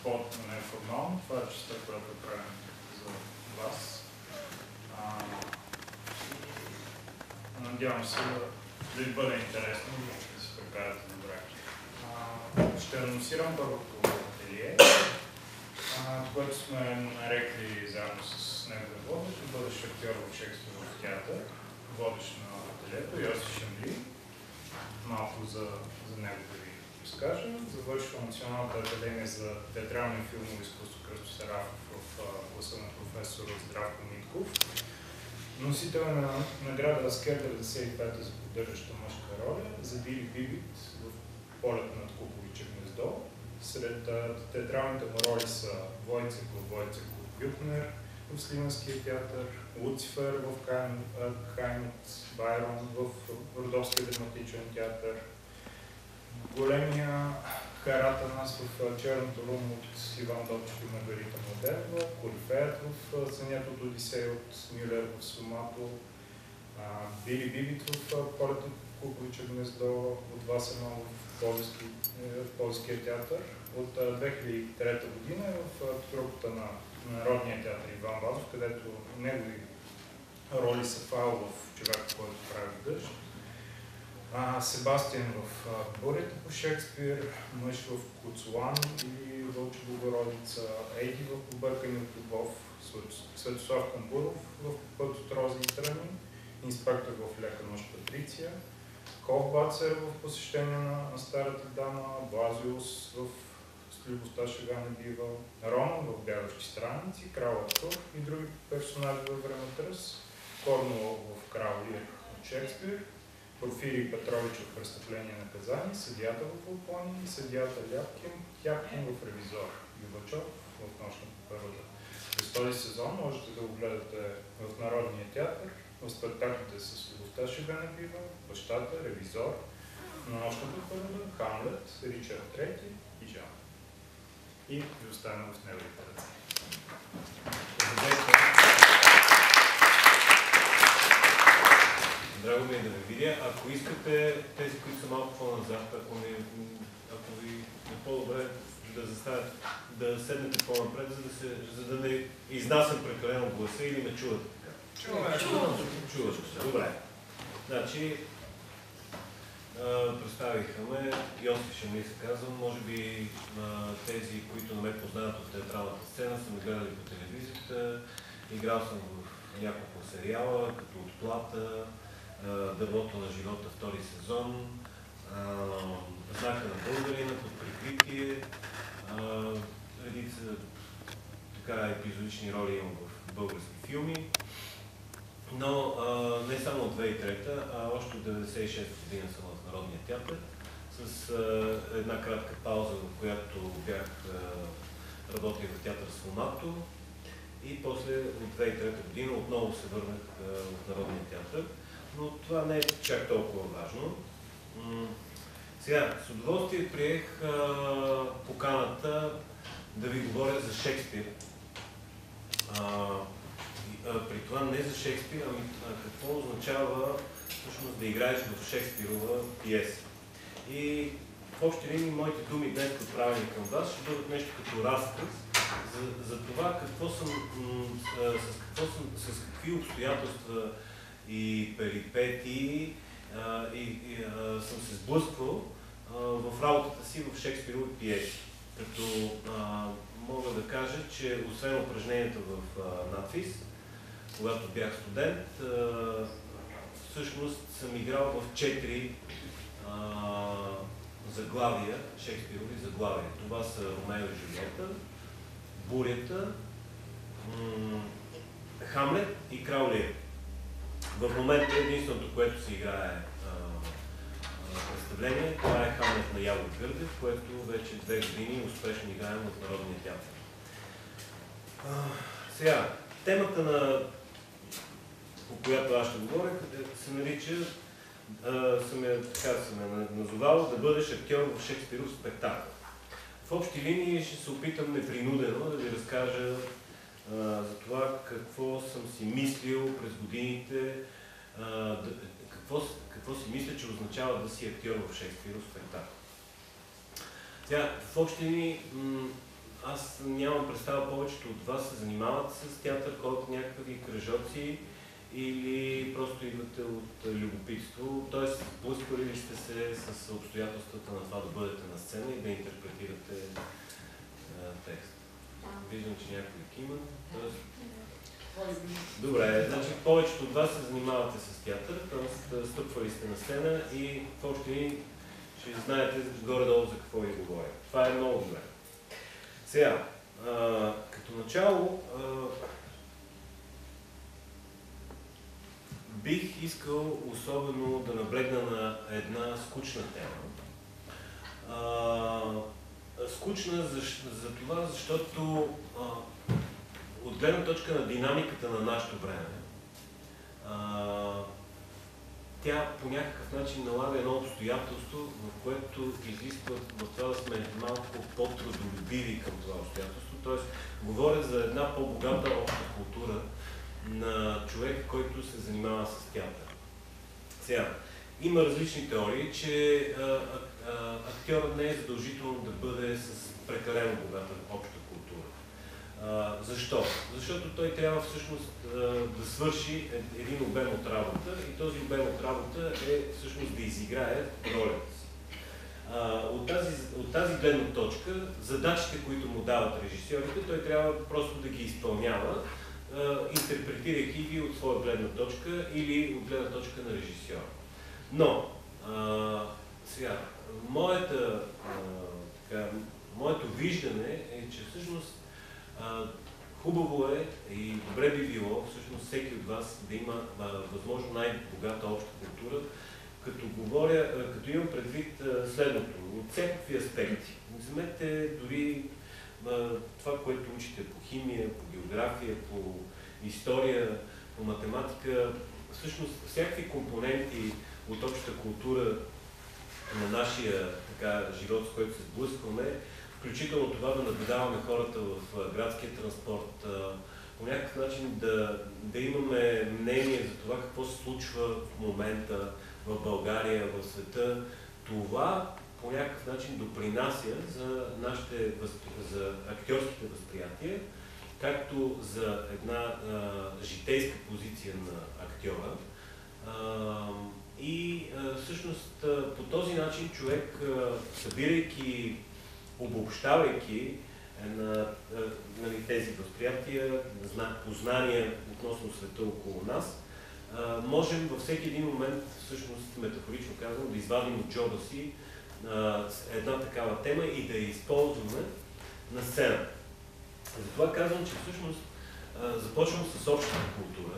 неформално. Това е частта, която правим за вас. Надявам се да ви бъде интересно и да се прекарате добре. Ще анонсирам първото ателие, което сме нарекли заедно с неговия водещ, бъдещ актьор в Шекспиров театър, водещ на ателието Йосиф Шамли. Малко за него да ви разкажа. Завършва Националната академия за театрално и филмово изкуство Кръстьо Сарафов в класа на професор Здравко Митков. Носител е на награда Аскер 95 за поддържаща мъжка роля, за Били Бибит в Полет над Куковиче гнездо. Сред театралните му роли са Войцек в Бютнер в Сливенския театър, Луцифер в Хаймут Байрон в Родовския драматичен театър, големия Каратанас в Черното румо от Иван Добчев и Маргарита Младенова, Корифеят в Сънят от Одисея от Мюлер в Сомато, Били Бибит в Полет от Куковиче гнездо от Васена в Полския театър. От 2003 година в трупата на Народния театър Иван Вазов, където негови роли са Файл в Човека, който прави дъжд, Себастиан в Бурята по Шекспир, Мъж в Куцулан или Вълча Богородица, Ейди в Побъркани от любов, Светослав Камбуров в Път от рози и тръни, Инспектор в Лека нощ Патриция, Ков Бацер в Посещение на старата дама, Блазиус в С любовта шега не бива, Роман в Бягащи страници, Крал Артур и други персонажи във Времетърс, Корнуол в Крал Лир от Шекспир, Порфирий Петрович в Престъпление и наказание, Съдията в Волпони и съдията Ляпкин в Ревизор, Юбачов в Нощна първата. През този сезон можете да го гледате в Народния театър, в спектаклите с Любовта шега не бива, Бащата, Ревизор, на Нощната първа, Хамлет, Ричард III и Жан. И ви оставям в неговите ръце. Драго ми е да ви видя. Ако искате, тези, които са малко по-назад, ако ви е по-добре да заставят, да седнете по-напред, за да не изнасям прекалено гласа или ме чувате така. Чувате. Добре. Значи, представиха ме, Йосиф Шамли се казвам, може би тези, които не ме познават от театралната сцена, са ме гледали по телевизията, играл съм в няколко сериала, като Отплата, Дървото на живота втори сезон, Знака на българина, Под прикритие, редица така епизодични роли имам в български филми. Но не само от 2003, а още от 1996 година съм в Народния театър, с една кратка пауза, в която бях работил в театър Сомато и после от 2003 година отново се върнах в Народния театър, но това не е чак толкова важно. Сега, с удоволствие приех поканата да ви говоря за Шекспир. При това не за Шекспир, ами какво означава всъщност да играеш в Шекспирова пиеса. И в общи линии моите думи днес, отправени към вас, ще бъдат нещо като разказ за това с какви обстоятелства и перипетии съм се сблъсквал в работата си в Шекспирови пиеси. Като мога да кажа, че освен упражненията в надфис, когато бях студент, всъщност съм играл в 4 заглавия, Шекспирови заглавия. Това са Ромео и Джулиета, Бурята, Хамлет и Крал Лир. В момента единственото, което се играе представление, това е Хамлет на Явор Гърдев, което вече 2 години успешно играем в Народния театър. Сега, темата, по която аз ще говоря, се нарича, съм я назовал да бъдеш актьор в Шекспиров спектакъл. В общи линии ще се опитам непринудено да ви разкажа за това какво съм си мислил през годините, какво си мисля, че означава да си актьор в Шекспиров спектакъл. Сега, в общи линии, аз нямам представа, повечето от вас се занимават с театър, ходят някакви кръжоци или просто идвате от любопитство, т.е. блъскали ли сте се с обстоятелствата на това да бъдете на сцена и да интерпретирате текст? Виждам, че някой кима. Добре, значи повечето от вас се занимавате с театър, т.е. стъпвали сте на сцена и в общи ще знаете горе-долу за какво ви говоря. Това е много добре. Сега, като начало, бих искал особено да наблегна на една скучна тема. Скучна за това, защото от гледна точка на динамиката на нашето време, тя по някакъв начин налага едно обстоятелство, в което изисква в това да сме малко по-трудолюбиви към това обстоятелство. Тоест, говоря за една по-богата обща култура на човек, който се занимава с театър. Сега, има различни теории, че актьорът не е задължително да бъде с прекалено богата обща култура. Защо? Защото той трябва всъщност да свърши един обем от работа и този обем от работа е всъщност да изиграе ролята си. От тази гледна точка, задачите, които му дават режисьорите, той трябва просто да ги изпълнява, интерпретирайки ги от своя гледна точка или от гледна точка на режисьора. Но, сега, моето виждане е, че всъщност хубаво е и добре би било всъщност всеки от вас да има възможно най-богата обща култура, като имам предвид следното, от всякакви аспекти. Вземете дори това, което учите по химия, по география, по история, по математика, всъщност всякакви компоненти от общата култура на нашия живот, с който се сблъскваме, включително това да наблюдаваме хората в градския транспорт, по някакъв начин да имаме мнение за това какво се случва в момента в България, в света. Това по някакъв начин допринася за актьорските възприятия, както за една житейска позиция на актьора. И всъщност по този начин човек, събирайки, обобщавайки тези възприятия, познания относно света около нас, можем във всеки един момент, всъщност метафорично казвам, да извадим от джоба си една такава тема и да я използваме на сцена. Затова казвам, че всъщност започвам с общата култура,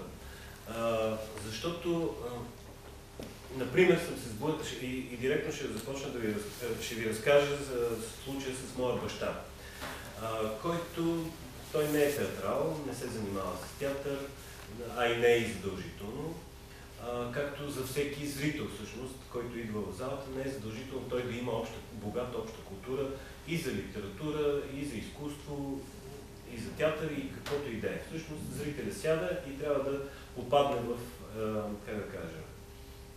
защото например, съм се сблъскал и директно ще започна ще ви разкажа за случая с моя баща, който той не е театрал, не се занимава с театър, а и не е задължително. Както за всеки зрител всъщност, който идва в залата, не е задължително той да има богата обща култура и за литература, и за изкуство, и за театър, и каквото и да е. Всъщност зрителя сяда и трябва да попадне в,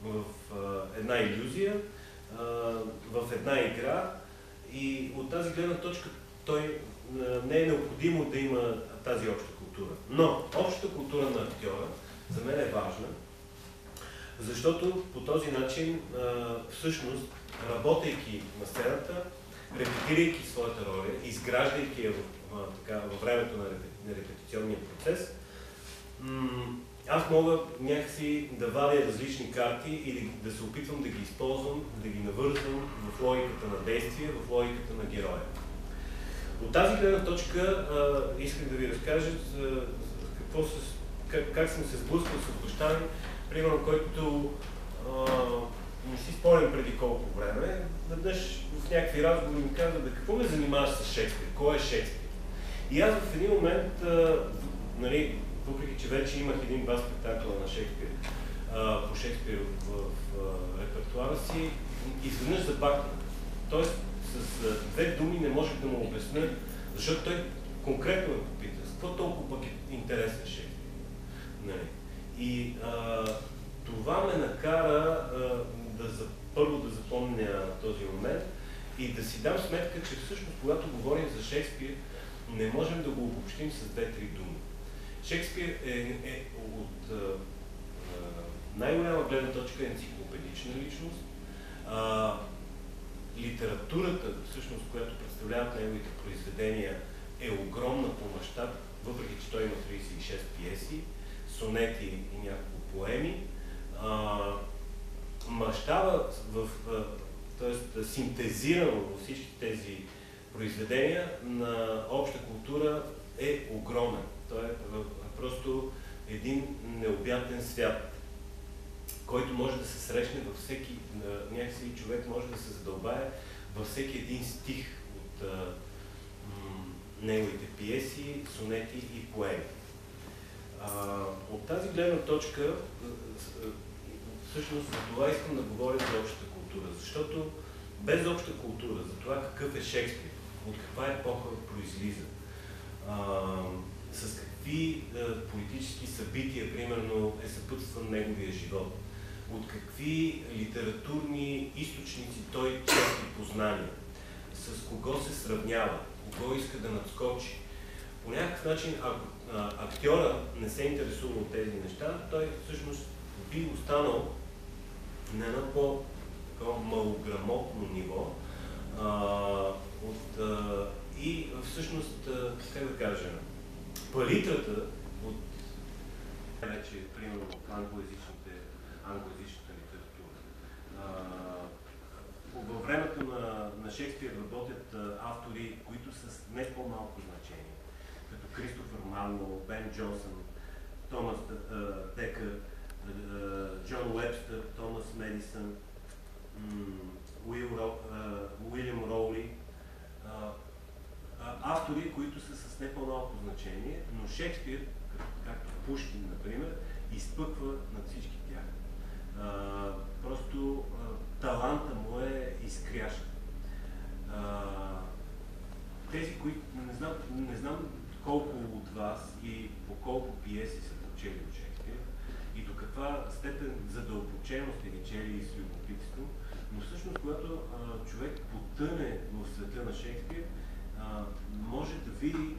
в една илюзия, в една игра, и от тази гледна точка той не е необходимо да има тази обща култура. Но общата култура на актьора за мен е важна, защото по този начин всъщност, работейки на сцената, репетирайки своята роля, изграждайки я във времето на репетиционния процес, аз мога някакси да вадя различни карти и да се опитвам да ги използвам, да ги навързвам в логиката на действие, в логиката на героя. От тази гледна точка исках да ви разкажа как съм се сблъскал с баща ми, примерно, който не си спомням преди колко време, веднъж в някакви разговори ми казва: "Бе, какво ме занимаваш с Шекспир? Кой е Шекспир?" И аз в един момент, въпреки че вече имах един-два спектакъла на Шекспир, по Шекспир в репертуара си, изведнъж забакнах. Тоест, с две думи не можех да му обясня, защото той конкретно ме попита: "С какво толкова пък е интересен Шекспир?" И това ме накара първо да запомня този момент И да си дам сметка, че всъщност, когато говорим за Шекспир, не можем да го обобщим с 2-3 думи. Шекспир е от най-голяма гледна точка енциклопедична личност. Литературата, всъщност, която представляват неговите произведения, е огромна по мащаб, въпреки че той има 36 пиеси, сонети и няколко поеми. Мащаба, т.е. синтезирано във всички тези произведения на обща култура е огромен. Той е просто един необятен свят, който може да се срещне във всеки, някакси човек може да се задълбае във всеки един стих от неговите пиеси, сонети и поеми. От тази гледна точка, всъщност за това искам да говоря за общата култура, защото без обща култура, за това какъв е Шекспир, от каква епоха произлиза, с какви политически събития, примерно, е съпътстван неговия живот, от какви литературни източници той черпи познания, с кого се сравнява, кого иска да надскочи. По някакъв начин, ако актьора не се интересува от тези неща, той всъщност би останал на едно по-малограмотно ниво и всъщност, как да кажа, палитрата от вече, примерно, в англоязичната литература. Във времето на Шекспир работят автори, които са с не по-малко значение, като Кристофър Марлоу, Бен Джонсън, Томас Декър, Джон Уебстър, Томас Медисън, Уилям Роули. Автори, които са с не по-малко значение, но Шекспир, както Пушкин, например, изпъква над всички тях. Просто таланта му е изкрящ. Тези, които не знам колко от вас и по колко пиеси са прочели от Шекспир и до каква степен задълбоченост е ги чели с любопитство, но всъщност, когато човек потъне в света на Шекспир, може да види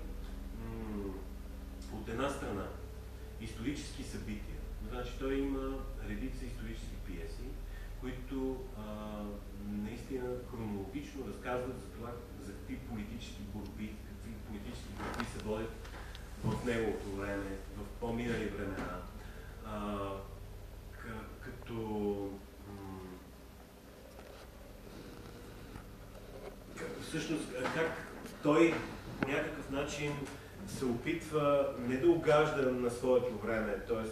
от една страна исторически събития. Значи той има редица исторически пиеси, които наистина хронологично разказват за това, за какви политически борби се водят в неговото време, в по-минали времена. Всъщност, как той по някакъв начин се опитва не да угажда на своето време, т.е.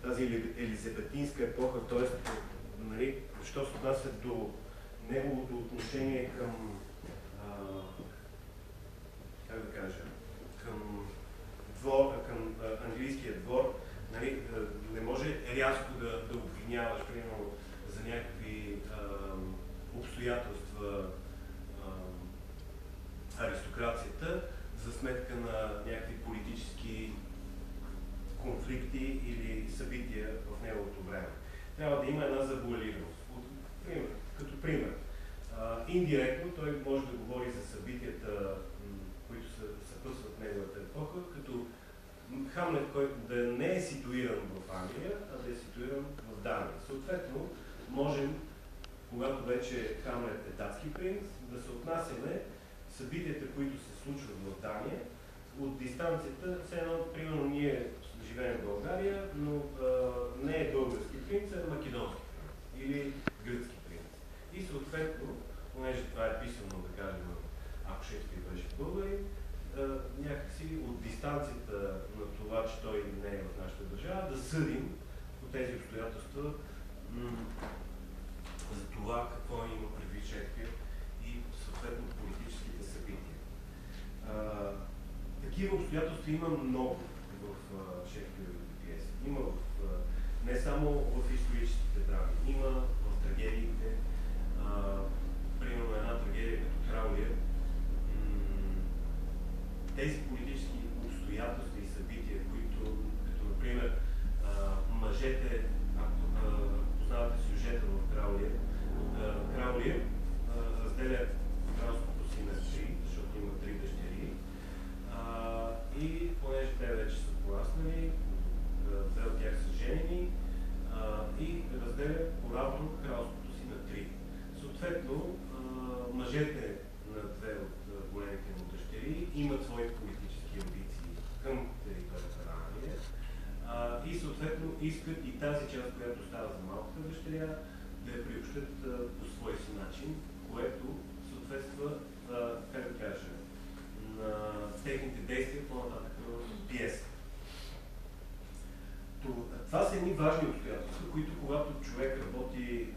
тази елизабетинска епоха, т.е. нали, що се отнася до неговото отношение към, как да кажа, към английския двор, нали, не може рязко да обвиняваш, примерно, за някакви обстоятелства аристокрацията за сметка на някакви политически конфликти или събития в неговото време. Трябва да има една завуалираност. Като пример, индиректно той може да говори за събитията, които съпътстват неговата епоха, като Хамлет, който да не е ситуиран в Англия, а да е ситуиран в Дания. Съответно, можем, когато вече Хамлет е датски принц, да се отнасяме събитията, които се случват в Дания, от дистанцията, все едно, примерно, ние живеем в България, но не е български принц, а македонски принц или гръцки принц. И съответно, понеже това е писано, да кажем, ако Шекспир беше българин, някакси от дистанцията на това, че той не е в нашата държава, да съдим по тези обстоятелства за това какво има предвид Шекспир и съответно политическите събития. Такива обстоятелства има много в Шекспировите пиеси. Има не само в историческите драми, има в трагедиите. Примерно една трагедия като Крал Лир. Тези политически обстоятелства и събития, които, като например, мъжете, ако познавате сюжета в Крал Лир, Крал Лир разделя имат свои политически амбиции към територията на Англия и съответно искат и тази част, която става за малката дъщеря, да я приобщат по своя си начин, което съответства, как да кажа, на техните действия по-нататък в пиеса. Това са едни важни обстоятелства, които когато човек работи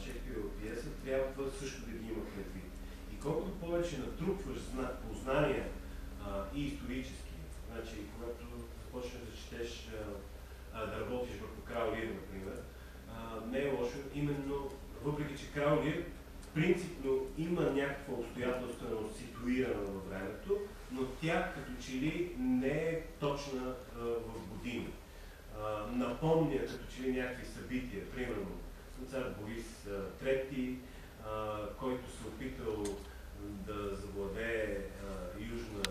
Шекспирова пиеса, трябва също да ги има предвид. И колкото повече натрупваш познания и исторически, значи когато започнеш да четеш, да работиш върху Крал Лир, например, не е лошо, именно въпреки че Крал Лир принципно има някаква обстоятелственост ситуирана във времето, но тя като че ли не е точна в години. Напомня като че ли някакви събития, примерно цар Борис III, който се опитал да завладее Южна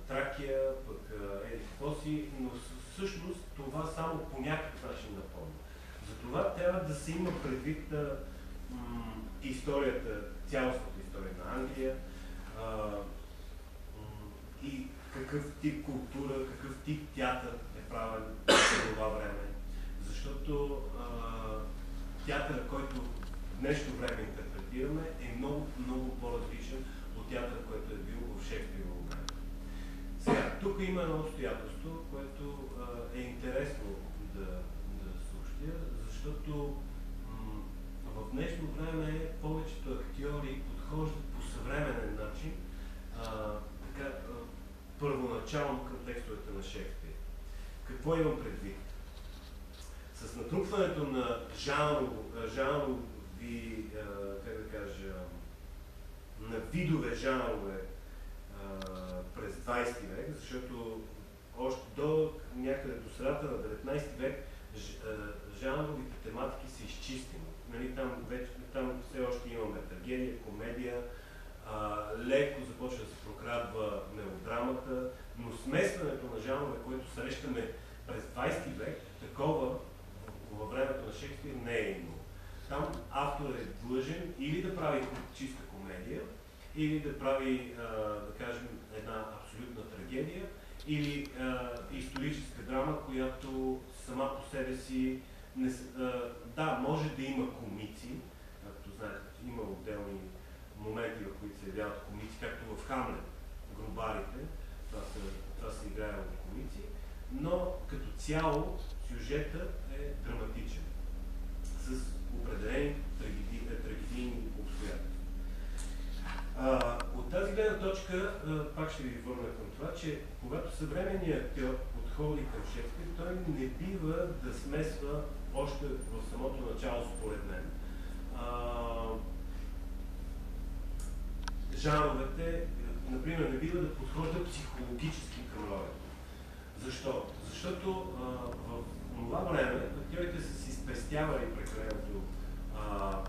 Тракия, пък еди какво си, но всъщност това само по някакъв начин напомня. Затова трябва да се има предвид историята, цялостната история на Англия и какъв тип култура, какъв тип театър е правен в това време. Защото театър, който в днешно време интерпретираме, е много, много по-различен от театър, който е бил в Шекспирово време. Сега, тук има едно обстоятелство, което е интересно да съобщя, защото в днешно време повечето актьори подхождат по съвременен начин, първоначално към текстовете на Шекспир. Какво имам предвид? С натрупването на жанрови, как да кажа, на видове жанрове през 20 век, защото още до някъде до средата на 19 век жанровите тематики са изчистени. Нали, там все още имаме трагедия, комедия, леко започва да се прокрадва мелодрамата, но смесването на жанрове, което срещаме през 20 век, такова във времето на Шекспир не е имало. Там автор е длъжен или да прави чиста комедия, или да прави, да кажем, една абсолютна трагедия, или историческа драма, която сама по себе си да, може да има комици, както знаете, има отделни моменти, в които се явяват комици, както в Хамлет, Гробарите, това се играе от комици, но като цяло сюжета е драматичен, с определени трагедийни обстоятелства. От тази гледна точка, пак ще ви върна към това, че когато съвременният актьор подходи към Шекспир, той не бива да смесва още в самото начало, според мен, жанровете, например, не бива да подхожда психологически към ролята. Защо? Защото в това време актьорите са си спестявали прекаленото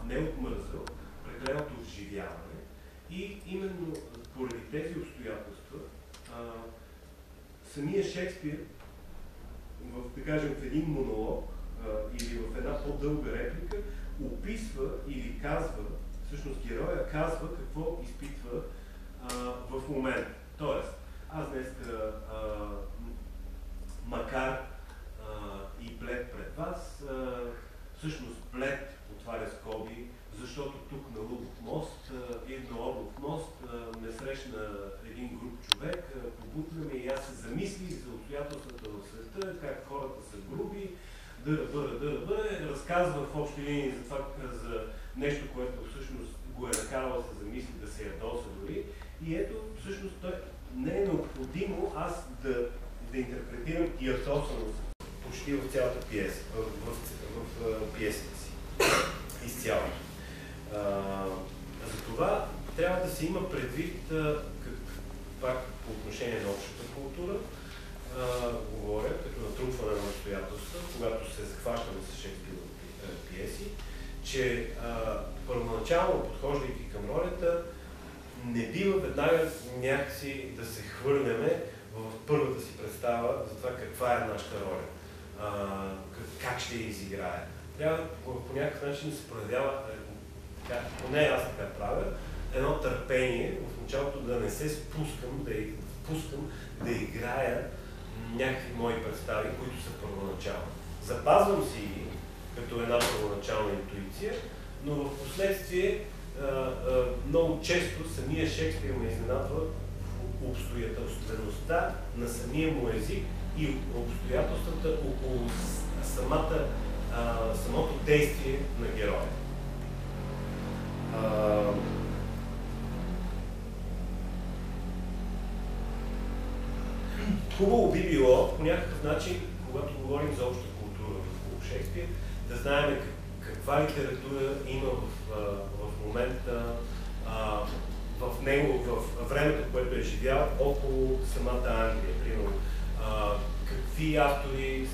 не от мързъл, прекаленото вживяване и именно поради тези обстоятелства самия Шекспир да кажем, в един монолог или в една по-дълга реплика описва или казва, всъщност героя казва какво изпитва в момента. Тоест, аз днес, макар и Блед пред вас, всъщност Блед отваря скоби, защото тук на Лубов мост и на Орлов мост ме срещна един груп човек, побутна ме и аз се замислих за обстоятелствата в света, как хората са груби, разказва в общи линии за това, за нещо, което всъщност го е накарало да се замисли, да се ядоса дори. И ето, всъщност, не е необходимо аз да интерпретирам ядосаност почти в цялата пиеса, в пиесата си. Изцяло. Затова трябва да се има предвид, пак по отношение на общата култура, говоря, като натрупване на обстоятелства, когато се захващаме с Шекспирови пиеси, че първоначално, подхождайки към ролята, не бива веднага някакси да се хвърляме в първата си представа за това каква е нашата роля, как ще я изиграе. Трябва по някакъв начин да се проявява, поне аз така правя, едно търпение в началото да не се впускам да играя някакви мои представи, които са първоначални. Запазвам си ги като една първоначална интуиция, но в последствие много често самия Шекспир ме изненадва в обстоятелствеността на самия му език и обстоятелствата около самото действие на героя. Хубаво би било по някакъв начин, когато говорим за обща култура в Шекспир, да знаем каква литература има в момента в него, в времето, което е живял около самата Англия. Примерно, какви автори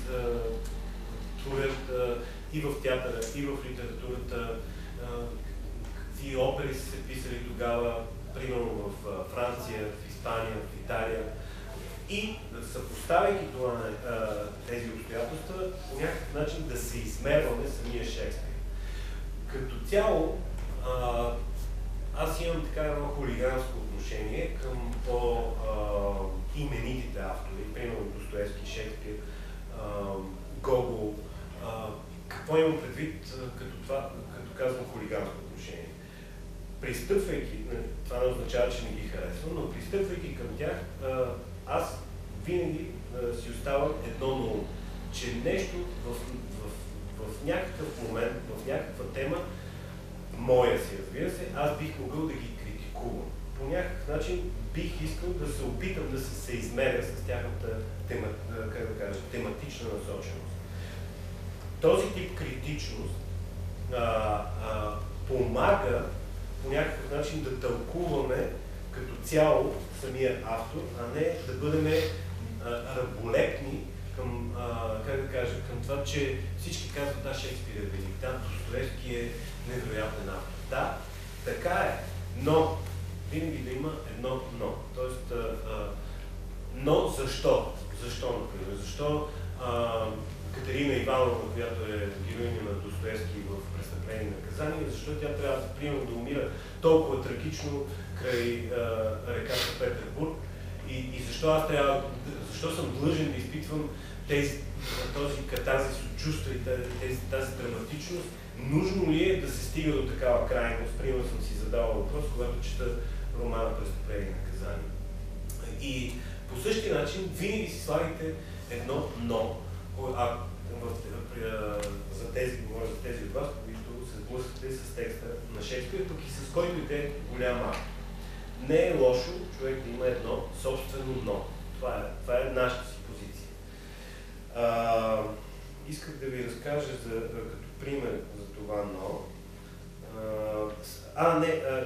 творят и в театъра, и в литературата, какви опери са се писали тогава, примерно в Франция, в Испания, в Италия. И съпоставяйки това на тези обстоятелства, по някакъв начин да се измерваме самия Шекспир. Като цяло, аз имам така едно хулиганско отношение към по-именитите автори, примерно Достоевски, Шекспир, Гогол. Какво имам предвид като казвам хулиганско отношение? Пристъпвайки, това не означава, че не ги харесвам, но пристъпвайки към тях, аз винаги си оставам едно на ум, че нещо в някакъв момент, в някаква тема, моя си, разбира се, аз бих могъл да ги критикувам. По някакъв начин бих искал да се опитам да се съизмеря с тяхната тематична насоченост. Този тип критичност помага по някакъв начин да тълкуваме като цяло самия автор, а не да бъдем раболепни към, към това, че всички казват, да, Шекспир е велик, да, Достоевски е невероятен автор. Да, така е, но винаги да има едно но. Тоест, но защо? Защо, например? Защо Катерина Иванова, която е героиня на Достоевски в Престъпление и наказание, защо тя трябва, примерно, да умира толкова трагично край реката Петербург и защо съм длъжен да изпитвам този катарзис от чувства и тази драматичност? Нужно ли е да се стига до такава крайност? Примерно съм си задавал въпрос, когато чета романа Престъпление и наказание. И по същия начин винаги си слагайте едно но. За тези от вас, които се сблъскате с текста на Шекспир, пък и с който и те голям автор. Не е лошо човек да има едно собствено но. Това е нашата си позиция. Исках да ви разкажа като пример за това но.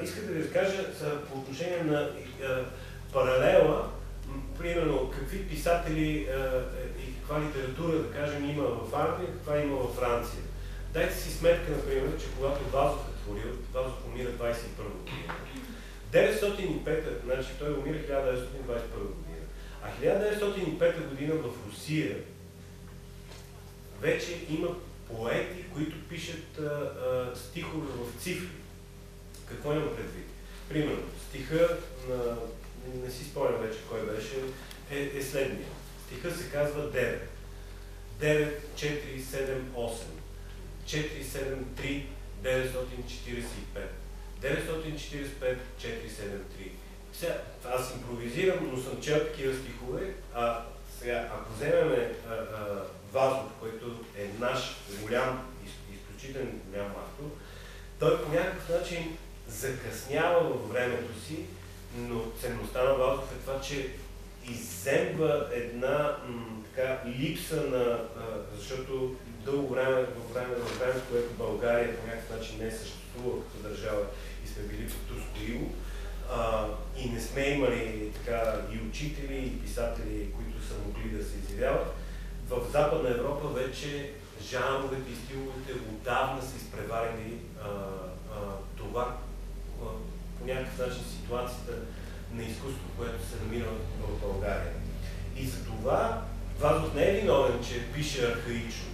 Исках да ви разкажа по отношение на паралела, примерно какви писатели и каква литература, да кажем, има в Англия, каква има във Франция. Дайте си сметка, например, че когато Вазов е творил, Вазов умира 21 година. 905, значи той умира 1921 година. А 1905 година в Русия вече има поети, които пишат стихове в цифри. Какво имам предвид? Примерно, стиха на... не си спомням вече кой беше, е следния. Стиха се казва 9. 9, 4, 7, 8. 4, 7, 3, 945. 945, 4, 7, 3. Сега, аз импровизирам, но съм чел такива стихове. Сега, ако вземем Вазов, който е наш голям, изключително голям автор, той по някакъв начин закъснява във времето си, но ценността на Вазов е това, че изземва една липса на... защото дълго време, в време, в което България по някакъв начин не е съществувала като държава и сме били в турско иго, и не сме имали и учители, и писатели, които са могли да се изявяват, в Западна Европа вече жанровете и стиловете отдавна са изпреварили това, по някакъв начин ситуацията на изкуство, което се намира в България. И за това Вазов не е виновен, че пише архаично,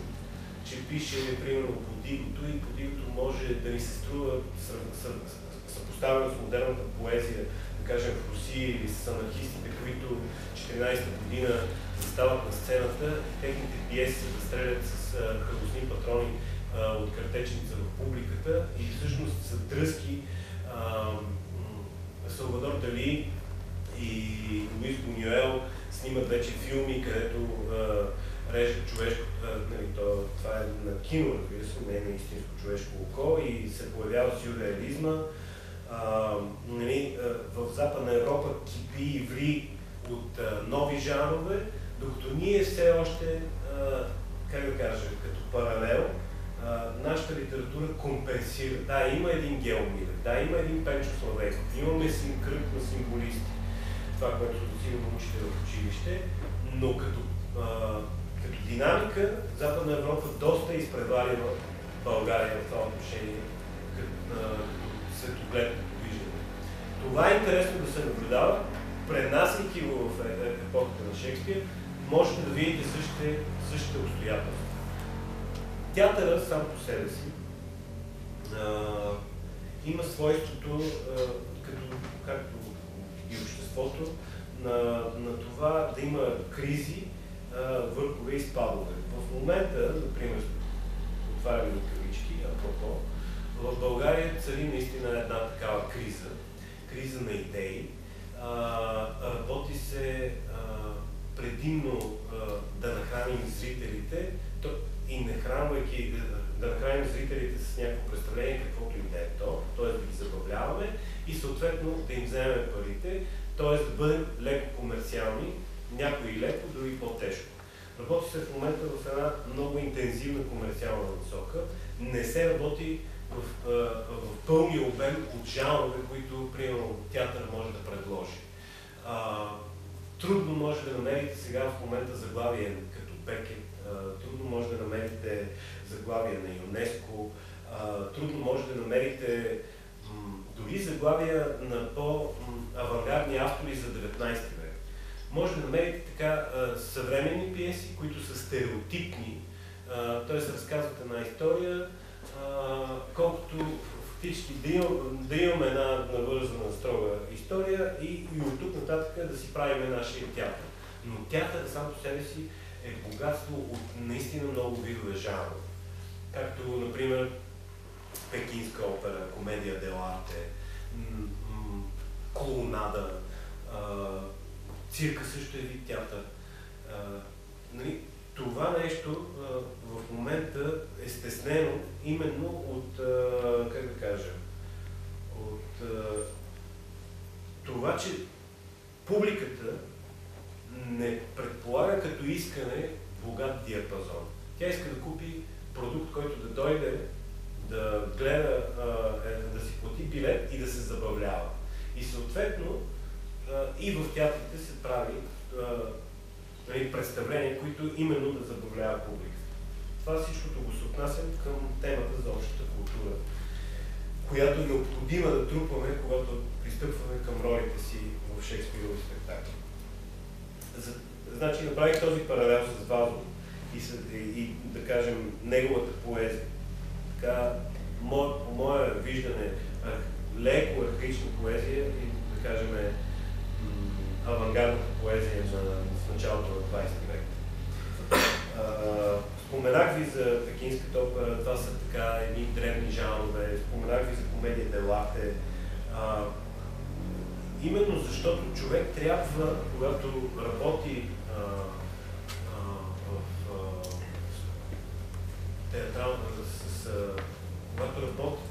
че пише, примерно, по дигото и по дигото може да ни се струва съпоставено с модерната поезия, да кажем в Русия или с анархистите, които 14-та година застават на сцената и техните пиеси се застрелят с кръвосни патрони от картечница в публиката и всъщност са дръзки. Салвадор Дали и Луис Бунюел снимат вече филми, където режат човешко, нали, това е на кино, разбира се, не е на истинско човешко око и се появява сюрреализма. Нали, в Западна Европа кипи и ври от нови жанрове, докато ние все още, как да кажа, като паралел, нашата литература компенсира. Да, има един Гео Милев, да, има един Пенчо Славейков, имаме кръг на символисти, това, което сигурно учите в училище, но като динамика Западна Европа доста е изпреварила България в това отношение, като светогледното виждане. Това е интересно да се наблюдава, пренасяйки го в епохата на Шекспир, можете да видите същите обстоятелства. Театъра сам по себе си има свойството, както и обществото, на това да има кризи, върхове и спадове. В момента, например, отваряме кавички, апропо, в България цари наистина една такава криза на идеи. Работи се предимно да нахраним зрителите и да нахраним зрителите с някакво представление, каквото и да е то, т.е. да ги забавляваме и съответно да им вземем парите, т.е. да бъдем леко комерциални, някои леко, други по-тежко. Работи се в момента в една много интензивна комерциална насока. Не се работи в пълния обем от жанрове, които, примерно, театър може да предложи. Трудно може да намерите сега в момента заглавие като Бекет, трудно може да намерите заглавия на ЮНЕСКО, трудно може да намерите дори заглавия на по-авангардни автори за 19 век. Може да намерите така съвременни пиеси, които са стереотипни, т.е. разказват една история, колкото фактически да имаме една навързана строга история и от тук нататък да си правим нашия театър. Но театър сам по себе си е богатство от наистина много видове жанрове. Както, например, пекинска опера, комедия дел'арте, клоунада, цирка също е вид театър. Нали, това нещо в момента е стеснено именно от, как да кажа, от това, че публиката не предполага като искане богат диапазон. Тя иска да купи продукт, който да дойде, да гледа, да си плати билет и да се забавлява. И съответно и в театрите се прави представления, които именно да забавлява публиката. Това всичкото го се отнасям към темата за общата култура, която е необходима да трупаме, когато пристъпваме към ролите си в Шекспирови спектакли. Значи направих този паралел с Вазов и да кажем неговата поезия. Така, по мое виждане, леко архаична поезия и да кажем авангардната поезия в началото на 20 век. Споменах ви за пекинската опера, това са така едни древни жанрове, споменах ви за комедия дел'арте. Именно защото човек трябва, когато работи когато работи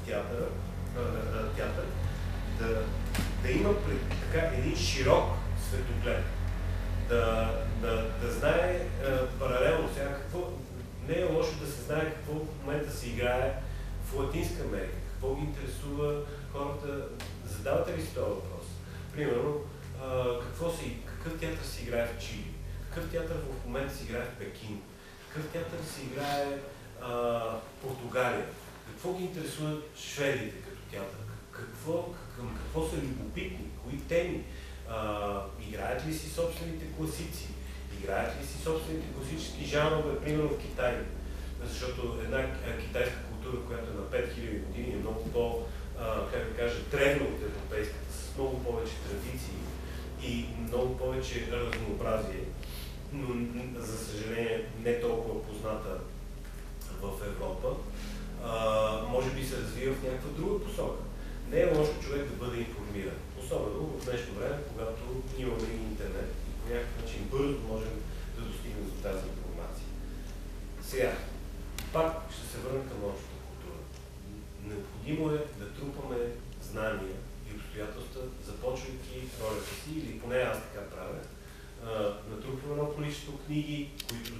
театър, да има така един широк светоглед, да знае паралелно сега какво, не е лошо да се знае какво в момента се играе в Латинска Америка, какво ги интересува хората, задавате ли си този въпрос? Примерно, какъв театър се играе в Чили, какъв театър в момента се играе в Пекин, какъв театър се играе в Португалия, какво ги интересува шведите като театър, към какво са любопитни, кои теми, играят ли си собствените класици, играят ли си собствените класически жанрове, примерно в Китай, защото една китайска култура, която е на 5000 години, е много как да кажа, древно от европейската, с много повече традиции и много повече разнообразие, но за съжаление не толкова позната в Европа, може би се развива в някаква друга посока. Не е лошо човек да бъде информиран, особено в днешно време, когато имаме и интернет и по някакъв начин бързо можем да достигнем до тази информация. Сега, пак ще се върна към общата култура. Необходимо е да трупаме знания и обстоятелства, започвайки ролята си, или поне аз така правя, натрупвам едно количество книги, които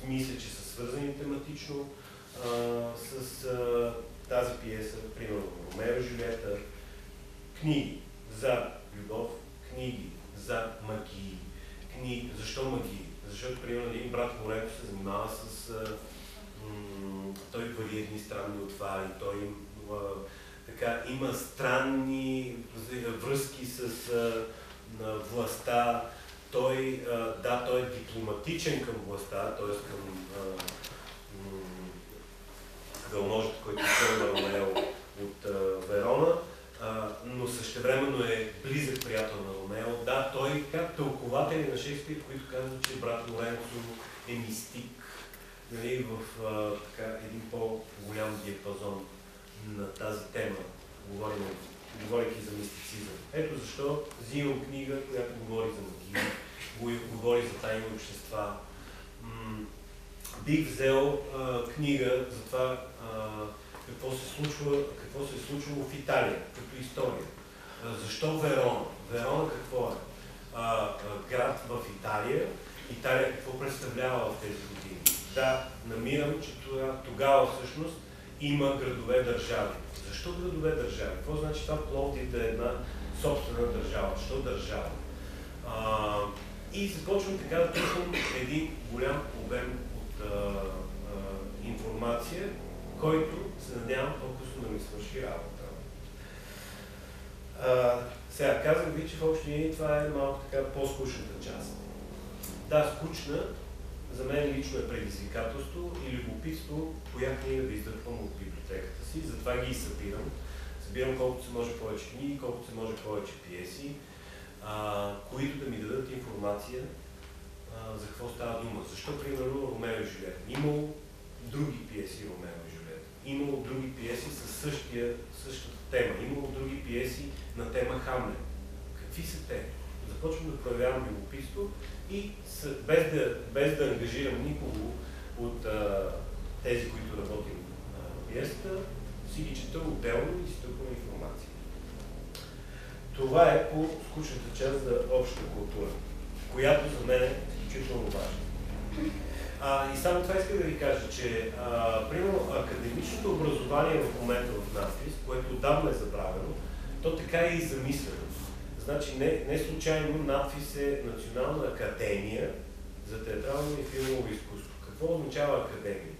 мисля, че са свързани тематично с тази пиеса, примерно Ромео и Жулиета, книги за любов, книги за магии, книги. Защо магии? Защото, примерно, един брат Моренко се занимава с... той вари едни странни отвари, той така, има странни връзки с властта. Той, той е дипломатичен към властта, т.е. към велможата, който е Ромео от Верона, но същевременно е близък приятел на Ромео. Да, той как тълкователи на Шекспир, които казват, че брат Лоренцо е мистик, нали, в така, един по-голям диапазон на тази тема, говорейки за мистицизъм. Ето защо взимам книга, която говори за магия, говори за тайни общества. Бих взел книга за това какво се е случвало в Италия, като история. Защо Верона? Верона какво е? Град в Италия. Италия какво представлява в тези години? Да, намирам, че тогава всъщност има градове-държави. Защо градове-държави? Какво значи това Пловдив да е една собствена държава? Защо държава? И започвам така да тръпвам един голям обем от информация, който се надявам по-късно да ми свърши работа. Сега казах ви, че в общи линии това е малко така по-скучната част. Да, скучна, за мен лично е предизвикателство и любопитство, коя книга да издърпвам от библиотеката си, затова ги събирам. Събирам колкото се може повече книги, колкото се може повече пиеси, които да ми дадат информация за какво става дума. Защо, примерно, Ромео и Жулиета? Имало други пиеси Ромео и Жулиета. Имало други пиеси с същата тема. Имало други пиеси на тема Хамлет. Какви са те? Започвам да проявявам любопитство и без да ангажирам никого от тези, които работим на пиесата, си ги чета отделно и си търпвам информация. Това е по скучната част за общата култура, която за мен е изключително важна. И само това искам да ви кажа, че примерно академичното образование в момента в надпис, което отдавна е забравено, то така е и замислено. Значи не случайно надпис е Национална академия за театрално и филмово изкуство. Какво означава академия?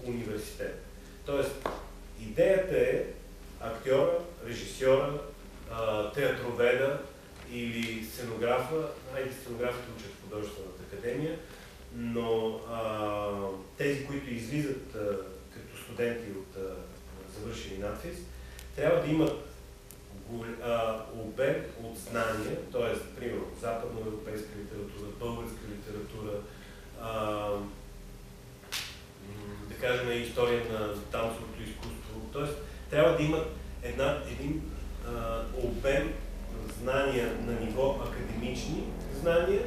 Университет. Тоест, идеята е актьора, режисьора, театроведа или сценографа, сценографите учат в художествената академия, но тези, които излизат като студенти от завършени надпис, трябва да имат обем от знания, т.е. примерно западноевропейска литература, българска литература, да кажем история на танцовото изкуство, т.е. трябва да имат един обем знания на ниво академични знания,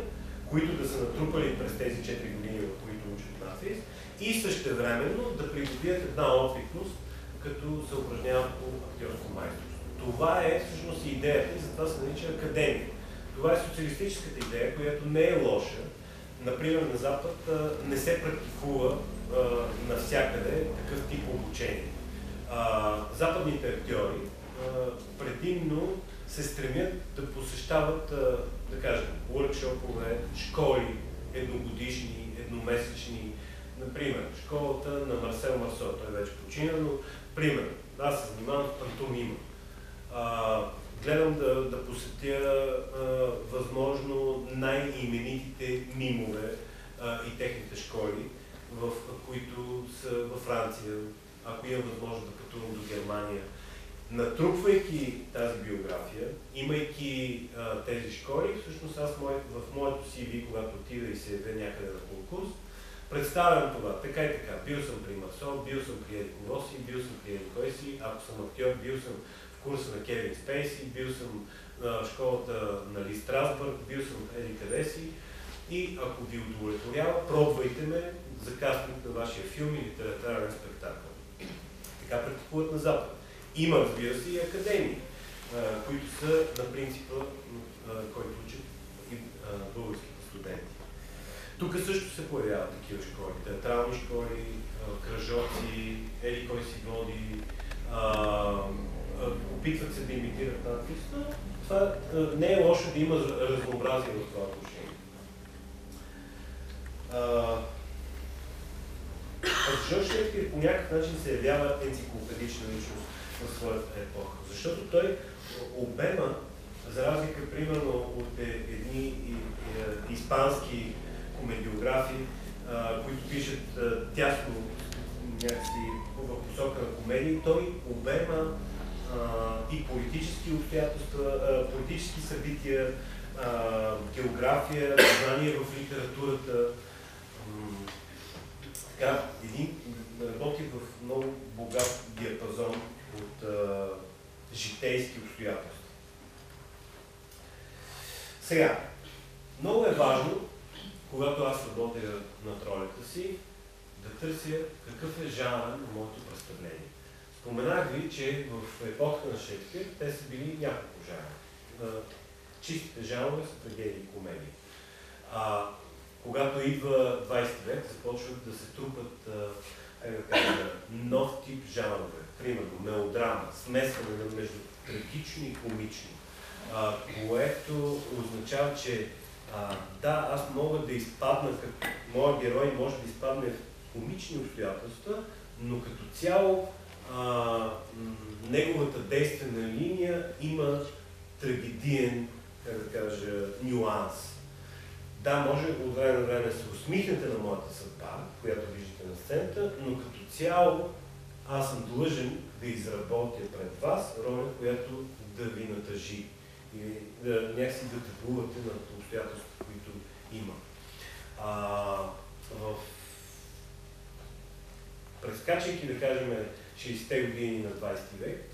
които да са натрупали през тези 4 години, в които учат надпис, и същевременно да придобият една опитност, като се упражняват по актьорско майсторство. Това е всъщност идеята и затова се нарича академия. Това е социалистическата идея, която не е лоша. Например, на Запад не се практикува навсякъде такъв тип обучение. Западните актьори предимно се стремят да посещават, да кажем, уъркшопове, школи, едногодишни, едномесечни. Например, школата на Марсел Марсо, той вече почина, но пример, аз се занимавам с пантомима. Гледам да посетя възможно най-именитите мимове и техните школи, които са във Франция, ако имам възможност да пътувам до Германия. Натрупвайки тази биография, имайки тези школи, всъщност аз в моето CV, когато отида и се явя някъде на конкурс, представям това, така и така. Бил съм при Масо, бил съм при Еди Колоси, бил съм при Еди кой си, ако съм актьор, бил съм в курса на Кевин Спейси, бил съм в школата на Ли Страсбърг, бил съм Еди къде си и ако ви удовлетворява, пробвайте ме за кастинг на вашия филм или театрален спектакъл. Така практикуват на Запад. Има, разбира се, и академии, които са на принципа, който учат и българските студенти. Тук също се появяват такива школи, театрални школи, кръжоци, еди кой си води, опитват се да имитират надпис, но това не е лошо да има разнообразие в това отношение. Жорж Шекспир по някакъв начин се явява енциклопедична личност на своята епоха, защото той обема, за разлика примерно от едни испански комедиографи, които пишат тясно някакси в посока на комедии, той обема и политически обстоятелства, политически събития, география, знание в литературата. Така, работи в много богат диапазон от житейски обстоятелства. Сега, много е важно, когато аз работя над ролята си, да търся какъв е жанр на моето представление. Споменах ви, че в епохата на Шекспир те са били няколко жанра. Чистите жанрове са трагедии и комедии. Когато идва 20 век, започват да се трупат нов тип жанрове. Примерно мелодрама, смесване между трагично и комично, което означава, че да, аз мога да изпадна, като моят герой може да изпадне в комични обстоятелства, но като цяло неговата действена линия има трагедиен, как да кажа, нюанс. Да, може от време на време да се усмихнете на моята съдба, която виждате на сцената, но като цяло аз съм длъжен да изработя пред вас роля, която да ви натъжи и някакси да тъпувате на обстоятелствата, които има. Прескачайки, да кажем, 60-те години на 20 век,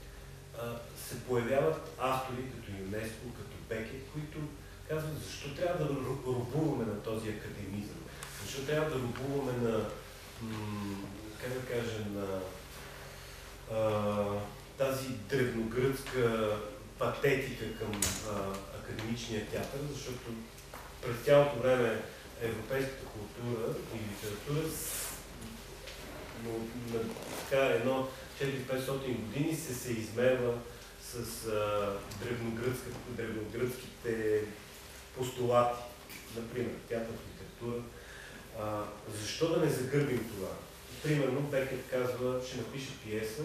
се появяват автори като ЮНЕСКО, като Бекет, които казват, защо трябва да рубуваме на този академизъм, защо трябва да рубуваме на, как да кажа, на тази древногръцка патетика към академичния театър, защото през цялото време европейската култура и литература на така едно 400-500 години се измерва с древногръцките постулати, например, театър, литература. Защо да не загърбим това? Примерно, Бекет казва, ще напише пиеса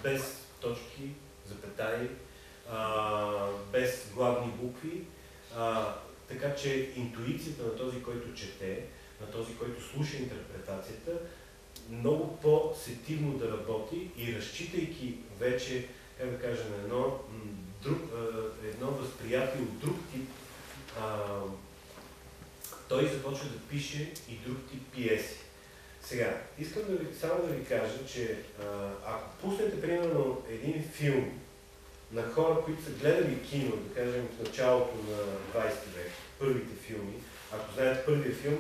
без точки, запетаи, без главни букви, така че интуицията на този, който чете, на този, който слуша интерпретацията, много по-сетивно да работи и разчитайки вече, как да кажем, едно възприятие от друг тип, той започва да пише и друг тип пиеси. Сега, искам само да ви кажа, че ако пуснете примерно един филм на хора, които са гледали кино, да кажем в началото на 20 век, първите филми, ако знаете, първият филм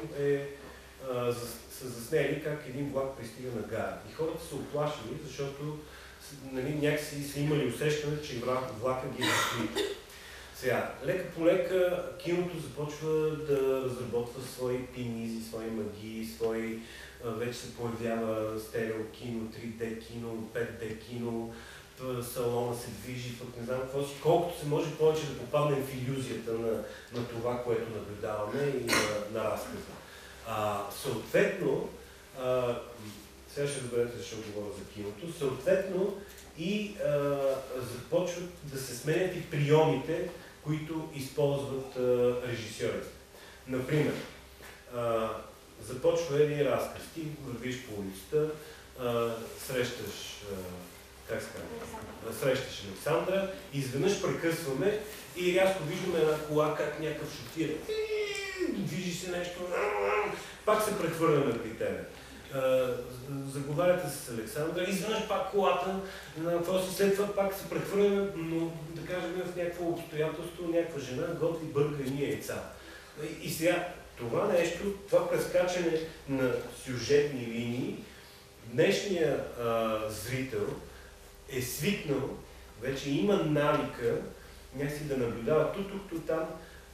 са заснели как един влак пристига на гара. И хората са оплашени, защото някакси са имали усещане, че влака ги разкри. Сега, лека по лека киното започва да разработва свои пинизи, свои магии, вече се появява стереокино, 3D кино, 5D кино, салона се движи, пък не знам какво си, колкото се може повече да попаднем в илюзията на това, което наблюдаваме и на разказа. Съответно, сега ще разберете защо говоря за киното, съответно и започват да се сменят и приемите, които използват режисьорите. Например, започва един разказ, ти вървиш по улицата, срещаш как се казва, срещаш Александра, изведнъж прекъсваме и рязко виждаме една кола, как някакъв шофира. Движи се нещо, пак се прехвърляме при тебе. Заговаряте с Александра, изведнъж пак колата, след това пак се прехвърляме, но да кажем в някакво обстоятелство, някаква жена готви бъргани яйца. И сега това нещо, това прескачане на сюжетни линии, днешният зрител е свикнал, вече има навика някакси да наблюдава тук, там,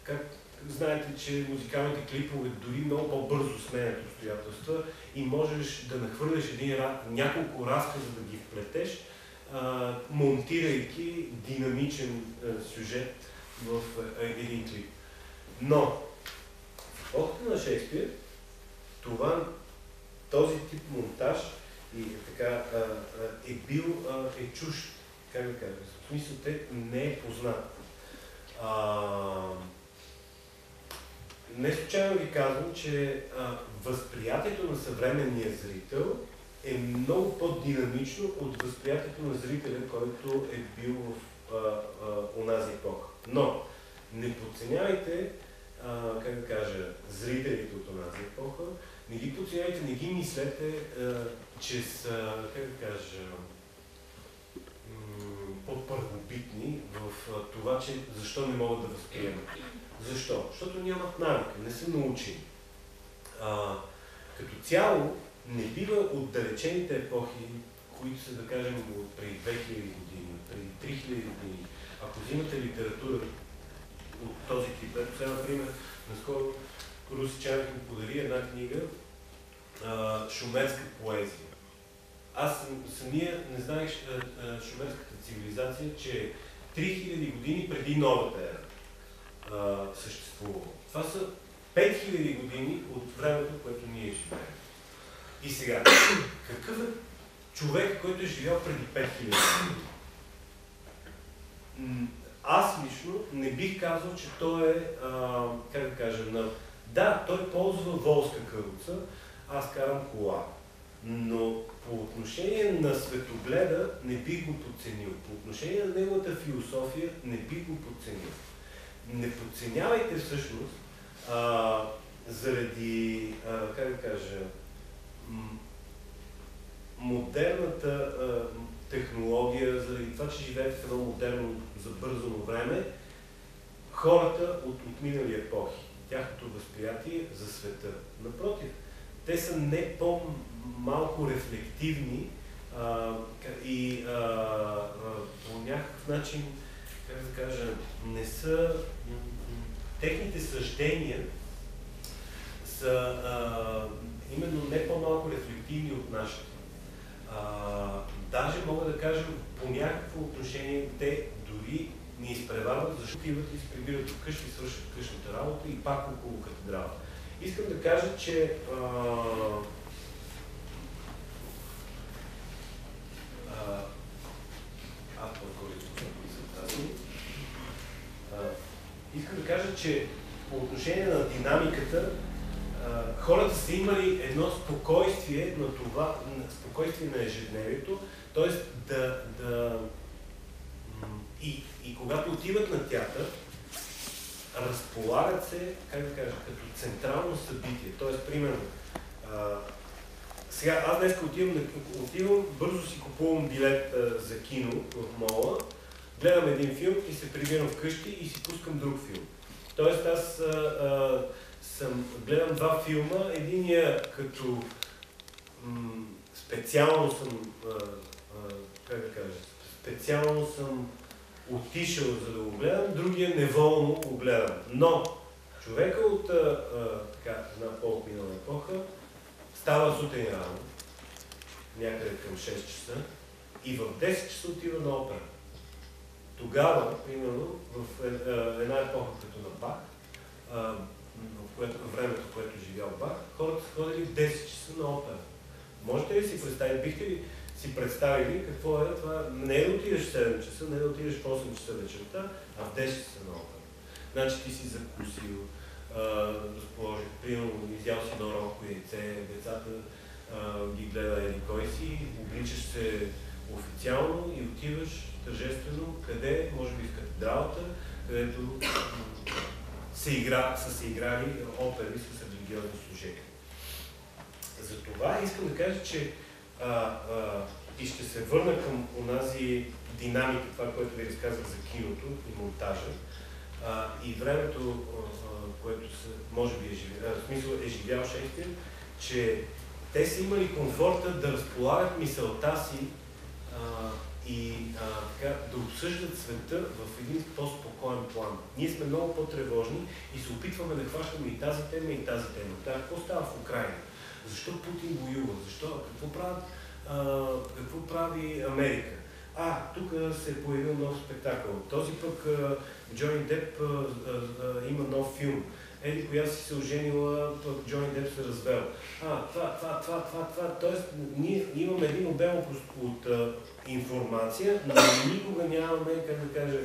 как знаете, че музикалните клипове дори много по-бързо сменят обстоятелства и можеш да нахвърляш няколко разказа да ги вплетеш, монтирайки динамичен сюжет в един клип. Но в епохата на Шекспир този тип монтаж е чужд, как да кажа, в смисъл не е познат. Не случайно ви казвам, че възприятието на съвременния зрител е много по-динамично от възприятието на зрителя, който е бил в онази епоха. Но не подценявайте, как да кажа, зрителите от онази епоха, не ги подценявайте, не ги мислете, че са, как да кажа, по-първобитни в това, че защо не могат да възприемат. Защо? Защото нямат навика, не са научени. Като цяло, не бива отдалечените епохи, които са, да кажем, от преди 2000 години, от преди 3000 години. Ако взимате литература от този тип, ето сега, например, наскоро Руси Чанев ми подари една книга Шумерска поезия. Аз самия не знаех шумерската цивилизация, че 3000 години преди новата ера съществува. Това са 5000 години от времето, което ние живеем. И сега, какъв е човек, който е живял преди 5000 години? Аз лично не бих казал, че той е, как да кажа, да, той ползва волска каруца, аз карам кола. Но по отношение на светогледа не бих го подценил. По отношение на неговата философия не бих го подценил. Не подценявайте всъщност заради, как да кажа, модерната технология, заради това, че живеете в едно модерно, забързано време, хората от минали епохи, тяхното възприятие за света. Напротив, те са не по-малко рефлективни и по някакъв начин, как да кажа, не са... Техните съждения са именно не по-малко рефлективни от нашите. Даже мога да кажа, по някакво отношение те дори ни изпреварват, защото идват и се прибират вкъщи, свършат къщната работа и пак около катедралата. Искам да кажа, че искам да кажа, че по отношение на динамиката, хората са имали едно спокойствие на това, спокойствие на ежедневието, т.е. и когато отиват на театър, разполагат се, как да кажа, като централно събитие. Т.е. примерно, сега аз днес отивам, бързо си купувам билет за кино в мола, гледам един филм и се прибирам вкъщи и си пускам друг филм. Тоест аз гледам два филма, единия като специално съм, как да кажа, специално съм отишъл за да го гледам, другия неволно го гледам. Но човека от една по-отминала епоха става сутрин рано, някъде към 6 часа и в 10 часа отива на опера. Тогава, примерно, в една епоха като на Бах, в времето, в което живял Бах, хората са ходили в 10 часа на опера. Можете ли си представите, бихте ли си представили какво е това? Не е да отидеш в 7 часа, не е да отидеш в 8 часа вечерта, а в 10 часа на опера. Значи ти си закусил, разположил, примерно изял си едно ролко яйце, децата ги гледа еди кой си, обличаш се официално и отиваш тържествено, къде, може би в катедралата, където са се играли опери с религиозни сюжети. Затова искам да кажа, че и ще се върна към онази динамика, това, което ви разказах за киното и монтажа, и времето, което може би е живял Шекспир, че те са имали комфорта да разполагат мисълта си и така, да обсъждат света в един по-спокоен план. Ние сме много по-тревожни и се опитваме да хващаме и тази тема, и тази тема. Какво става в Украйна? Защо Путин воюва? Защо? Какво прави Америка? Тук се е появил нов спектакъл. Този пък Джони Деп има нов филм. Еди, коя си се оженила, пък Джони Деп се развел. Това. Тоест, ние имаме един обем от информация, но никога нямаме, как да кажа,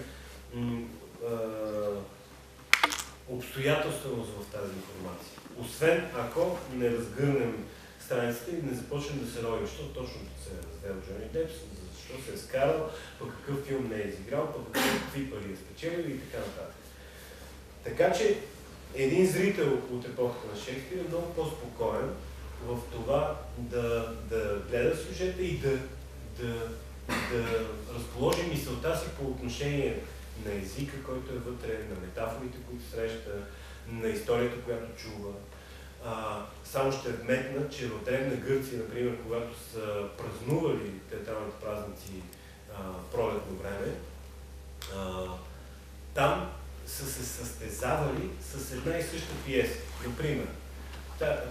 обстоятелственост в тази информация. Освен ако не разгърнем страницата и не започнем да се ровим, защо точно се е развел Джони Деп, защо се е скарал, пък какъв филм не е изиграл, пък какви пари е спечелил и така нататък. Така че един зрител от епохата на Шекспир е много по-спокоен в това да гледа сюжета и да разположи мисълта си по отношение на езика, който е вътре, на метафорите, които среща, на историята, която чува. Само ще вметна, че в Древна Гърция, например, когато са празнували театралните празници пролетно време, там са се състезавали с една и съща пиеса. Например,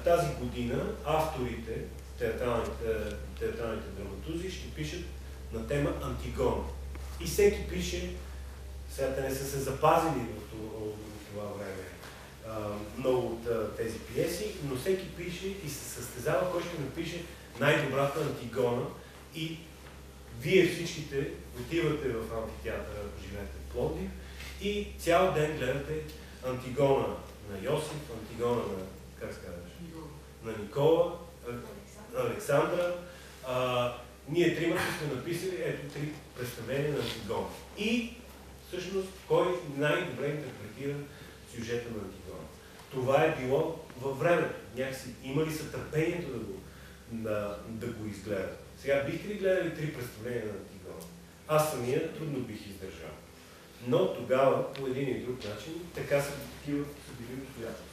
тази година авторите, театралните драматурзи ще пишат на тема Антигона. И всеки пише, сега те не са се запазили в това време много от тези пиеси, но всеки пише и се състезава, кой ще напише най-добрата Антигона. И вие всичките отивате в амфитеатъра, ако живеете в Пловдив, и цял ден гледате Антигона на Йосиф, Антигона на, как се казваш? На Никола, Александра. Ние тримата сме написали ето 3 представления на Антигона. И всъщност кой най-добре интерпретира сюжета на Антигона. Това е било във времето. Някакси имали са търпението да го изгледат. Сега бихте ли гледали 3 представления на Антигона? Аз самия трудно бих издържал. Но тогава, по един и друг начин, така са били обстоятелства.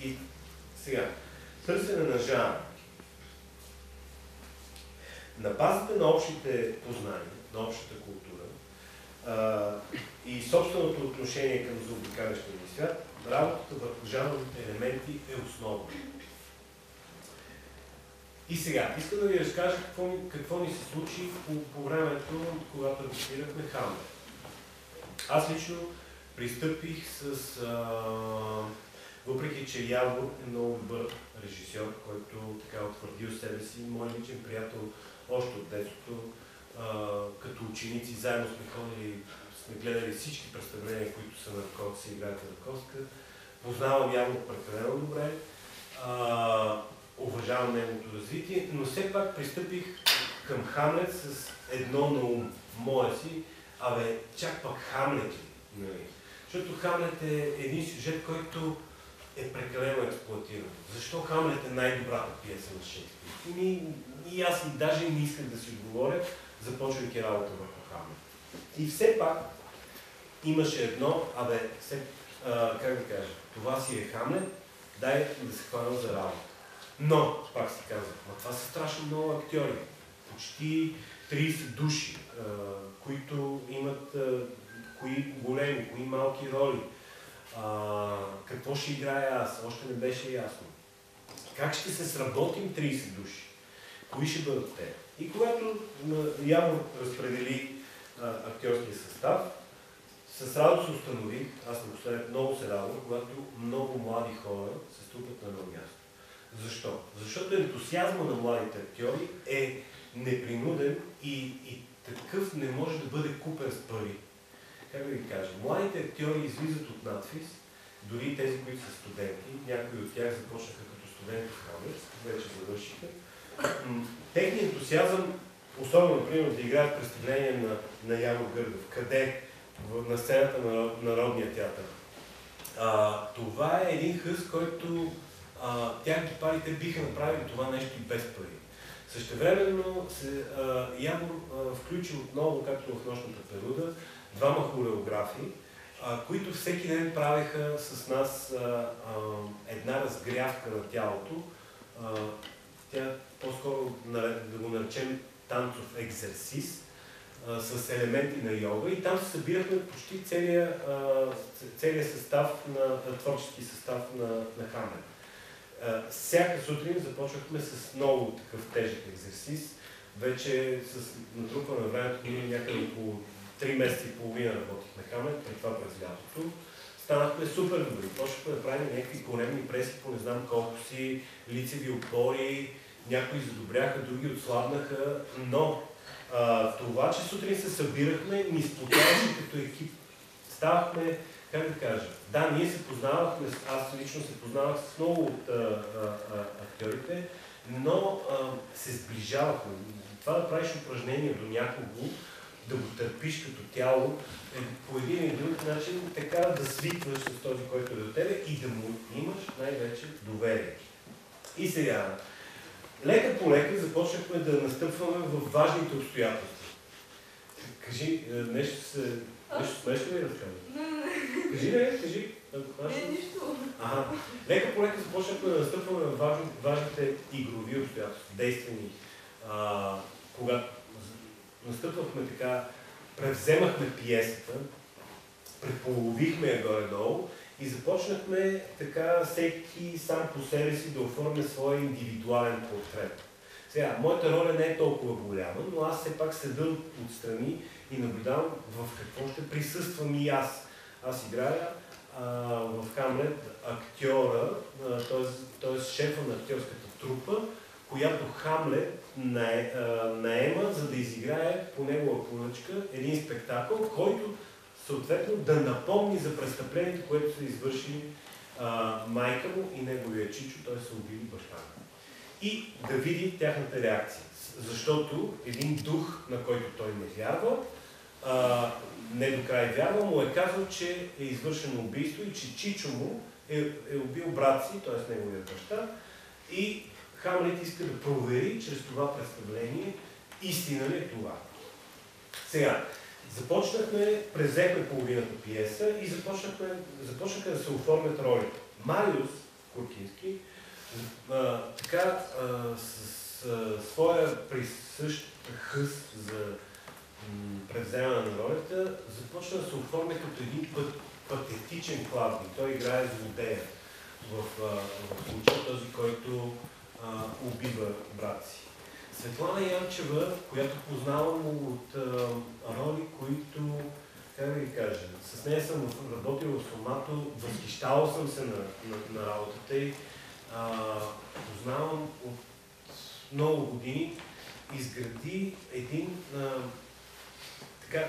И сега, търсене на жанр. На базата на общите познания, на общата култура и собственото отношение към заобикалящия ни свят, работата върху жанровите елементи е основна. И сега, искам да ви разкажа какво ни се случи по времето, когато репетирахме Хамлет. Аз лично пристъпих въпреки че Явор е много добър режисьор, който така утвърдил себе си, мой личен приятел още от детството, като ученици заедно сме ходили, сме гледали всички представления, които са на се играят на Раковска. Познавам Явор прекалено добре. Уважавам неговото развитие, но все пак пристъпих към Хамлет с едно на ум, моя си, чак пък Хамлет ли? Нали? Защото Хамлет е един сюжет, който е прекалено експлоатиран. Защо Хамлет е най-добрата пиеса на Шекспир? И аз даже не исках да си отговоря, започвайки работа върху Хамлет. И все пак имаше едно, как да кажа, това си е Хамлет, дай да се хвана за работа. Но, пак си казвам, това са страшно много актьори. Почти 30 души, които имат кои големи, кои малки роли. Какво ще играя аз? Още не беше ясно. Как ще се сработим 30 души? Кои ще бъдат те? И когато Явор разпредели актьорския състав, с радост установих, аз напоследък много се радвам, когато много млади хора се струпат на едно място. Защо? Защото ентусиазма на младите актьори е непринуден и такъв не може да бъде купен с пари. Как да ви кажа? Младите актьори излизат от надфис, дори тези, които са студенти, някои от тях започнаха като студенти в Хамлет, вече завършиха, техният ентусиазъм, особено, например, да играят представление на Явор Гърдев, къде? На сцената на Народния театър. Това е един хъс, който тях ги пари, те биха направили това нещо и без пари. Същевременно Явор включи отново, както в нощната периода, двама хореографи, които всеки ден правеха с нас една разгрявка на тялото. Тя по-скоро да го наречем танцов екзерсис с елементи на йога и там се събирахме почти целият състав творчески състав на Хамлет. Всяка сутрин започвахме с много такъв тежък екзерсис. Вече с натрупване на времето, някъде около 3 месеца и половина работихме Хамлет, при това през лятото. Станахме супер добри. Почнахме да правим някакви големи преси по не знам колко си, лицеви опори, някои задобряха, други отслабнаха, но това, че сутрин се събирахме, ни споделяше като екип. Ставахме, как да кажа, да, ние се познавахме, аз лично се познавах с много от актьорите, но се сближавахме. Това да правиш упражнение до някого, да го търпиш като тяло, по един или друг начин така да свикваш с този, който е до тебе и да му имаш най-вече доверие. И сега, лека по лека започнахме да настъпваме в важните обстоятелства. Кажи, нещо смешно ли разказваш? Кажи, кажи. Не, нищо. Лека по лека започнахме да настъпваме в важните игрови обстоятелства, действени. Когато настъпвахме така, превземахме пиесата, предполовихме я горе-долу и започнахме така всеки сам по себе си да оформя своя индивидуален портрет. Сега, моята роля не е толкова голяма, но аз все пак седа отстрани и наблюдавам в какво ще присъствам и аз. Аз играя в Хамлет актьора, т.е. шефа на актьорската трупа, която Хамлет наема, за да изиграе по негова поръчка един спектакъл, който съответно да напомни за престъплението, което са извършили майка му и неговия чичо, т.е. са убили баща му. И да види тяхната реакция. Защото един дух, на който той не вярва, не до край вярва, му е казал, че е извършено убийство и че чичо му е убил брат си, т.е. неговия баща. И Хамлет иска да провери чрез това представление истина ли е това. Сега, презехме половината пиеса и започнаха да се оформят ролите. Мариус Куркински така с своя присъщ хъс за превземане на ролята започна да се оформя като един патетичен Клавдий. Той играе злодея в случая, този, който убива брат си. Светлана Янчева, която познавам от роли, които, как да ви кажа, с нея съм работил в Сомато, възхищавал съм се на работата й, познавам от много години, изгради един така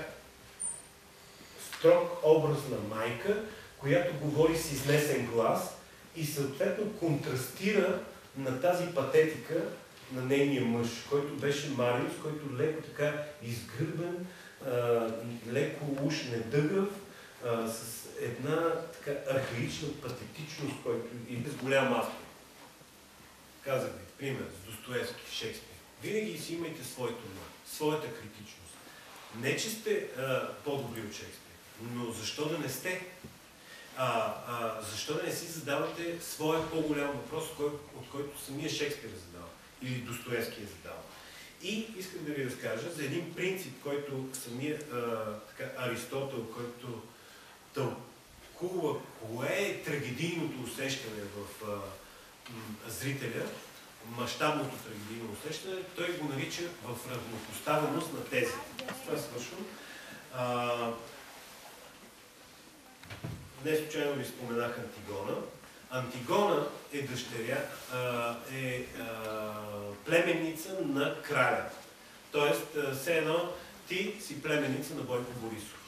строг образ на майка, която говори с изнесен глас и съответно контрастира на тази патетика на нейния мъж, който беше Мариус, който леко така изгърбен, леко уж недъгъв, с една така архаична патетичност, който и без голям автор. Казах ви, пример, с Достоевски, Шекспир. Винаги си имайте своята критичност. Не, че сте по-добри от Шекспир, но защо да не сте? Защо да не си задавате своя по-голям въпрос, от който самия Шекспир е задал или Достоевски е задал. И искам да ви разкажа за един принцип, който самия Аристотел, който тълкува кое е трагедийното усещане в зрителя, мащабното трагедийно усещане, той го нарича в равнопоставеност на тези. С това свършвам. Не случайно ви споменах Антигона. Антигона е дъщеря, племенница на краля. Тоест, все едно ти си племенница на Бойко Борисов.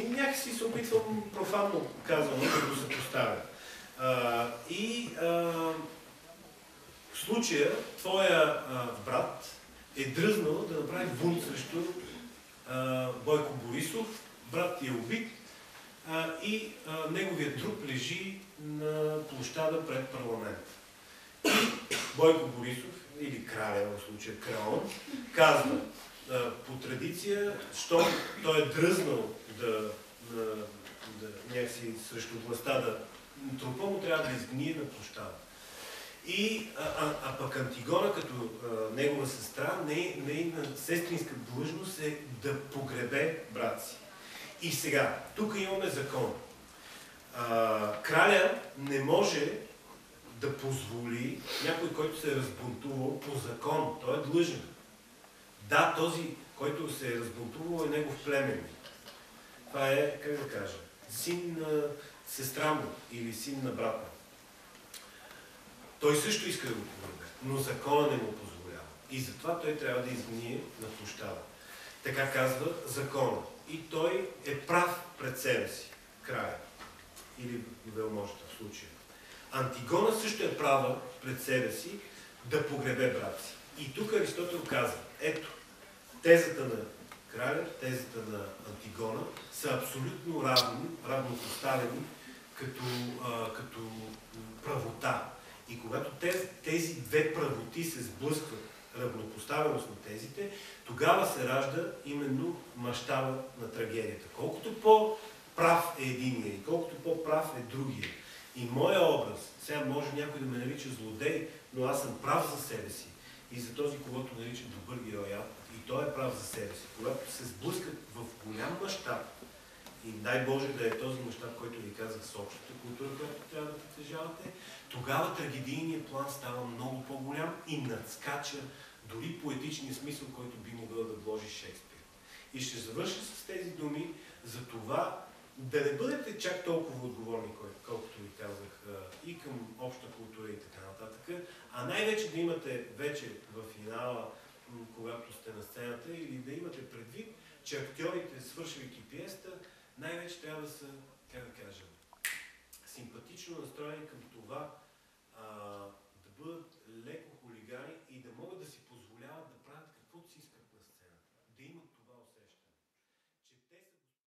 Някакси се опитвам профанно казвам, да го се поставя. В случая, твоя брат е дръзнал да направи бунт срещу Бойко Борисов, брат ти е убит и неговият труп лежи на площада пред парламент. И Бойко Борисов, или краля, в случая Краон, казва, по традиция, що той е дръзнал някакси срещу властта да трупа му трябва да изгние на площада. И, пък Антигона, като негова сестра, нейна сестринска длъжност е да погребе брат си. И сега, тук имаме закон. Краля не може да позволи някой, който се е разбунтувал по закон. Той е длъжен. Да, този, който се е разбунтувал, е негов племенник. Това е, как да кажа, син на сестра му или син на брат му. Той също иска да го погребе, но закона не му позволява. И затова той трябва да изгние на площада. Така казва закона. И той е прав пред себе си, края. Или велможата в случая. Антигона също е права пред себе си да погребе брат си. И тук Аристотел казва, ето, тезата на краля, тезата на Антигона са абсолютно равнопоставени като правота. И когато тези две правоти се сблъскват, равнопоставеност на тезите, тогава се ражда именно мащаба на трагедията. Колкото по-прав е единия и колкото по-прав е другия. И моя образ, сега може някой да ме нарича злодей, но аз съм прав за себе си. И за този, когото нарича добър герой, и той е прав за себе си. Когато се сблъскат в голям мащаб, и дай Боже да е този мащаб, който ви казах с общата култура, която трябва да притежавате, тогава трагедийният план става много по-голям и надскача дори поетичния смисъл, който би могъл да вложи Шекспир. И ще завърша с тези думи за това да не бъдете чак толкова отговорни, колкото ви казах, и към обща култура и така нататък, а най-вече да имате вече в финала, когато сте на сцената, или да имате предвид, че актьорите, свършвайки пиеста, най-вече трябва да са, как да кажа, симпатично настроени към това да бъдат леко хулигани,